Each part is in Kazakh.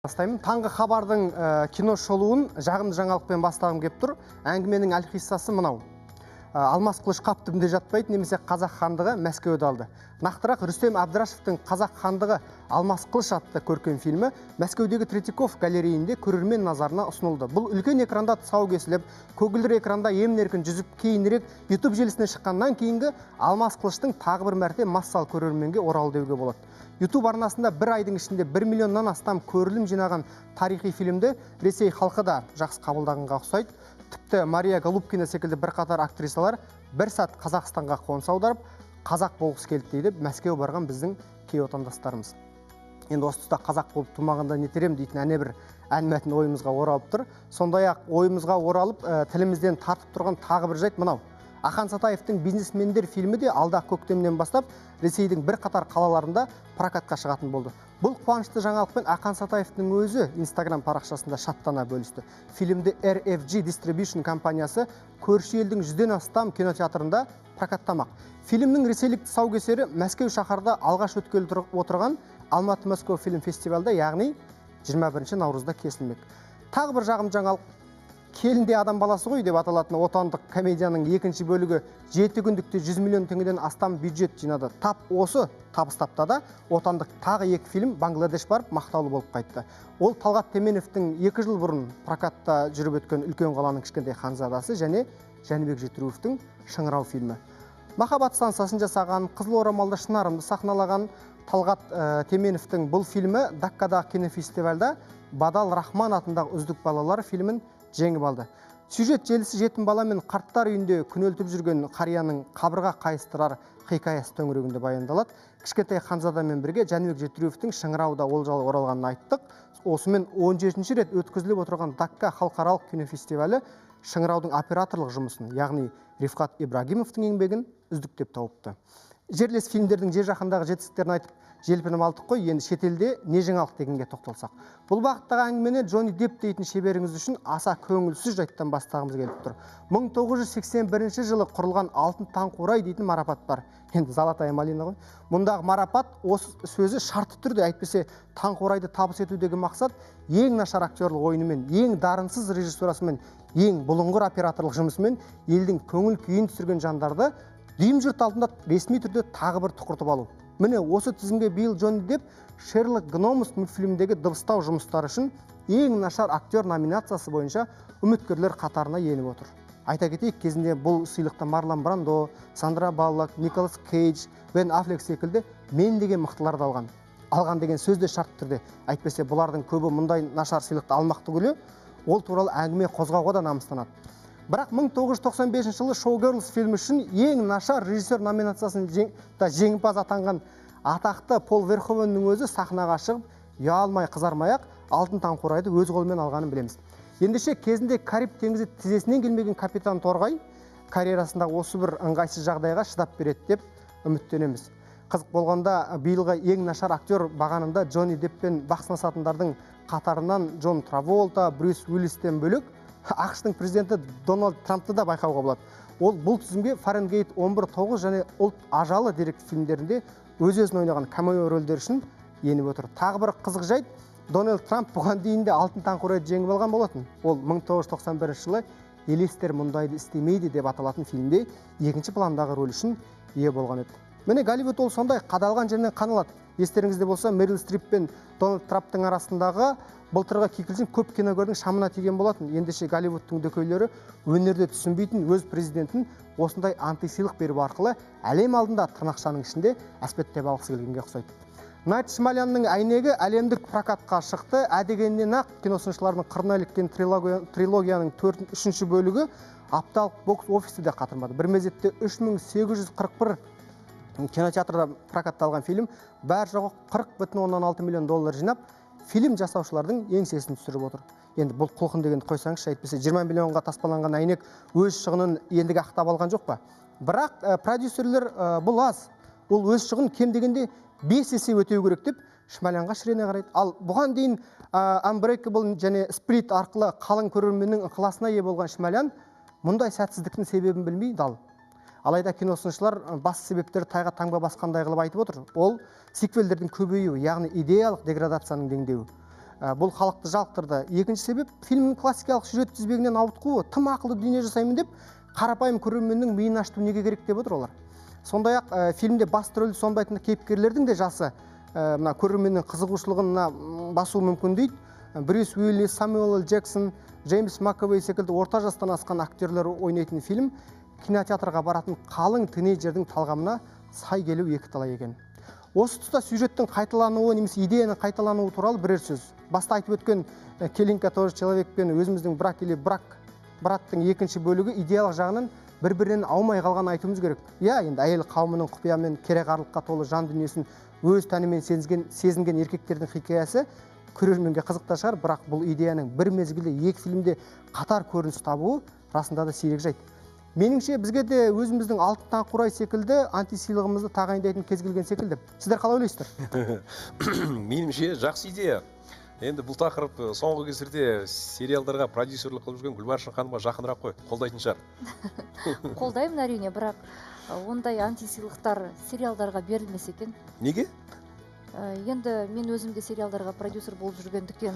Бастаймын. Таңғы хабардың кино шолуын жағымды жаңалықпен бастағым келіп тұр. Әңгіменің әлқиссасы мынау. Алмас қылыш қап түбінде жатпайды, немесе қазақ хандығы Мәскеуді алды. Нақтырақ, Рүстем Әбдірашевтың қазақ хандығы Алмас қылыш атты көркем фильмі Мәскеудегі Третьяков галереясында көрермен назарына ұсынылды. Бұл үлкен экранда тұсау кесіліп, көгілдір экранда емін-еркін жүзіп, кейінірек YouTube желісіне шыққаннан кейінгі Алмас қылыштың тағы бір мәрте массалы көрерменге оралды деуге болады. YouTube арнасында бір айдың ішінде 1 миллионнан астам көрілім жинаған тарихи фильмді Ресей халқы да жақсы қабылдағанға ұқсайды. Тіпті Мария Голубкина секілді бірқатар актрисалар бір сәт Қазақстанға қоныс аударып, қазақ болғысы келді дейді Мәскеу барған біздің кей отандастарымыз. Енді осы тұста қазақ болып тумағанда нетерем дейтін әне бір ән мәтін ойымызға оралып тұр. Сондай-ақ ойымызға оралып, тілімізден тартып тұрған тағы бір жайт мынау. Ақан Сатаевтың «Бизнесмендер» фильмі де алдағы көктемнен бастап Ресейдің бірқатар қалаларында прокатқа шығатын болды. Бұл қуанышты жаңалықпен Ақан Сатаевтың өзі Instagram парақшасында шаттана бөлісті. Фильмді RFG Distribution компаниясы көрші елдің 100-ден астам кинотеатрында прокаттамақ. Фильмнің ресейлік тұсаукесері Мәскеу шаһарда алғаш өткелі отырған Алматы-Москва фильм фестивалда, яғни 21 наурызда кесілмек. Тағы бір жағым жаңалық. Келінде адам баласы ғой деп аталатын отандық комедияның екінші бөлігі 7 күндікте 100 миллион теңгеден астам бюджет жинады. Тап осы табыстапта да отандық тағы 2 фильм Бангладеш барып мақтаулы болып қайтты. Ол Талғат Теменовтің 2 жыл бұрын прокатта жүріп өткен Үлкен қаланың кішкентай ханзадасы және Жәнібек Жетіруовтың Шыңырау фильмі. Махаббат стансасын жасаған, Қызыл орамалды шынарымды сахналаған Талғат Теменовтің бұл фильмі Даккадағы кинофестивальда Бадал Рахман атындағы үздік балалар фильмін жеңіп алды. Сюжет желісі жетім бала мен қарттар үйінде күнелтіп жүрген қарияның қабырға қайыстырар хикаясы төңірегінде баяндалады. Кішкентай ханзадамен бірге Жәнібек Жетіруовтың Шыңырауда олжалы оралғанын айттық. Осымен 17-ші рет өткізіліп отырған Дакка халықаралық кинофестивалі Шыңыраудың операторлық жұмысын, яғни Рифқат Ибрагимовтың еңбегін үздік деп тауыпты. Жерлес фильмдердің жер жақындағы жетістіктерін айтып желпініп алдық қой, енді шетелде не жаңалық дегенге тоқталсақ. Бұл бағыттағы әңгімені Джонни Депп дейтін шеберіңіз үшін аса көңілсіз жайттан бастағымыз келіп тұр. 1981 жылы құрылған Алтын таңқурай дейтін марапат бар. Енді Золотая малина ғой. Мұндағы марапат осы сөзі шартты түрде, әйтпесе таңқурайды табыс етудегі мақсат ең нашар актерлық ойынымен, ең дарынсыз режиссурасымен, ең бұлыңғыр операторлық жұмысымен елдің көңіл күйін түсірген жандарды дүйім жұрт алдында ресми түрде тағы бір тұқыртып алу. Міне осы тізімге биыл Джонни Депп Шерлок Гномс мультфильмдегі дыбыстау жұмыстары үшін ең нашар актер номинациясы бойынша үміткерлер қатарына еніп отыр. Айта кетейік, кезінде бұл сыйлықты Марлон Брандо, Сандра Баллок, Николас Кейдж, Бен Аффлек секілді мен деген мықтыларды алған. Алған деген сөзде шарт түрде. Әйтпесе бұлардың көбі мұндай нашар сыйлықты алмақты күлі, ол туралы әңгіме қозғауға да намыстанады. Бірақ 1995 жылы Showgirls фильмі үшін ең нашар режиссер номинациясын жеңімпаз атанған атақты Пол Верховеннің өзі сахнаға шығып, ұялмай қызармай-ақ Алтын таңқурайды өз қолымен алғанын білеміз. Ендеше кезінде Кариб теңізі тізесінен келмеген капитан Торғай карьерасындағы осы бір ыңғайсыз жағдайға шыдап береді деп үміттенеміз. Қызық болғанда биылғы ең нашар актер бағанында Джонни Депп пен бақ сынасатындардың қатарынан Джон Траволта, Брюс Уиллистен бөлек ақш-тың президенті Дональд Трампты да байқауға болады. Ол бұл тізімге Фаренгейт 11-9 және Ұлт ажалы деректі фильмдерінде өз-өзін ойнаған камео рөлдер үшін еніп отыр. Тағы бір қызық жайт, Дональд Трамп бұған дейін де Алтын таңқурайды жеңіп алған болатын. Ол 1991 жылы елестер мұндайды істемейді деп аталатын фильмде екінші пландағы рөл үшін ие болған еді. Міне Голливуд ол сондай қадалған жерінен қаналады. Естеріңізде болса, Мерил Стрип пен Дональд Трамптың арасындағы былтырғы кикілжің көп киногөрдің шамына тиген болатын. Ендеше Голливудтың дөкейлері өнерде түсінбейтін өз президентін осындай антисыйлық беріп арқылы әлем алдында тырнақшаның ішінде әспеттеп алғысы келгенге ұқсайды. Найт Шмалянның әйнегі әлемдік прокатқа шықты. Әдегеннен ақ киносыншылардың қырына іліккен трилогияның 3-ші бөлігі апталық бокс офисі де қатырмады. Бір мезетте 3841 кинотеатрда прокатталған фильм бәр жоғы $40,6 миллион жинап, фильм жасаушылардың еңсесін түсіріп отыр. Енді бұл құлқын дегенді қойсаңызшы, әйтпесе 20 миллионға таспаланған әйнек өз шығынын ендігі ақтап алған жоқ па? Бірақ продюсерлер бұл аз. Ол өз шығын кем дегенде 5 есе өтеу керек деп Шмалянға шірене қарайды. Ал бұған дейін Unbreakable және Split арқылы қалың көрерменнің ықыласына ие болған Шмалян мұндай сәтсіздіктің себебін білмей дал. Алайда киносыншылар басты себептері тайға таңба басқандай қылып айтып отыр. Ол сиквелдердің көбеюі, яғни идеялық деградацияның деңдеуі. бұл халықты жалықтырды. Екінші себеп, фильмнің классикалық сюжет тізбегінен ауытқуы, тым ақылды дүние жасаймын деп қарапайым көрерменнің миын ашыту неге керек деп отыр олар. Сондай-ақ фильмде басты рөлді сомдайтын кейіпкерлердің де жасы мына көрерменнің қызығушылығына басуы мүмкін дейді. Брюс Уиллис, Самуэл Л. Джексон, Джеймс Макэвой секілді орта жастан асқан актерлер ойнайтын фильм кинотеатрға баратын қалың тинейджердің талғамына сай келу екіталай екен. Осы тұста сюжеттің қайталануы немесе идеяның қайталануы туралы бірер сөз. Баста айтып өткен Келинка тоже человек пен өзіміздің брак или браттың екінші бөлігі идеялық жағынан бір-бірінен аумай қалған айтуымыз керек. Иә, енді әйел қауымының құпия мен кереғарлыққа толы жан дүниесін өз тәнімен сезінген еркектердің хикаясы көрерменге қызықта шығар, бірақ бұл идеяның бір мезгілде екі фильмде қатар көрініс табуы расында да сирек жайт. Меніңше бізге де өзіміздің алтын таң қурай секілді антисыйлығымызды тағайындайтын кез келген секілді. Сіздер қалай ойлайсыздар? Меніңше жақсы идея. Енді бұл тақырып соңғы кездерде сериалдарға продюсерлік қылып жүрген Гүлбаршын ханымға жақынырақ қой, қолдайтын шығар. Қолдаймын әрине, бірақ ондай антисыйлықтар сериалдарға берілмесе екен. Неге? Енді мен өзімде сериалдарға продюсер болып жүргендіктен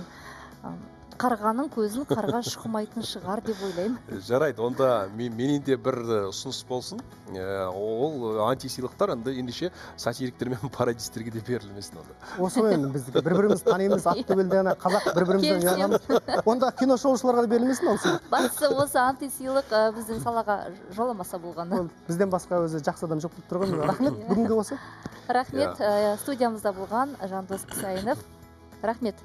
қарғаның көзін қарға шұқымайтын шығар деп ойлаймын. Жарайды, онда менен де бір ұсыныс болсын. Ол антисыйлықтар ендеше сатириктер мен пародистерге де берілмесін онда. Осы мен біз бір-біріміз танимыз, аттөбелде ғана қазақ бір-бірімізден ұяламыз. Онда кино шоушыларға да берілмесін ол сыйлық. Бастысы осы антисыйлық біздің салаға жоламаса болғаны. Бізден басқа өзі жақсы адам жоқ деп тұрған. Рахмет бүгінгі осы. Рахмет, студиямызда болған Жандос Құсайынов. Рахмет.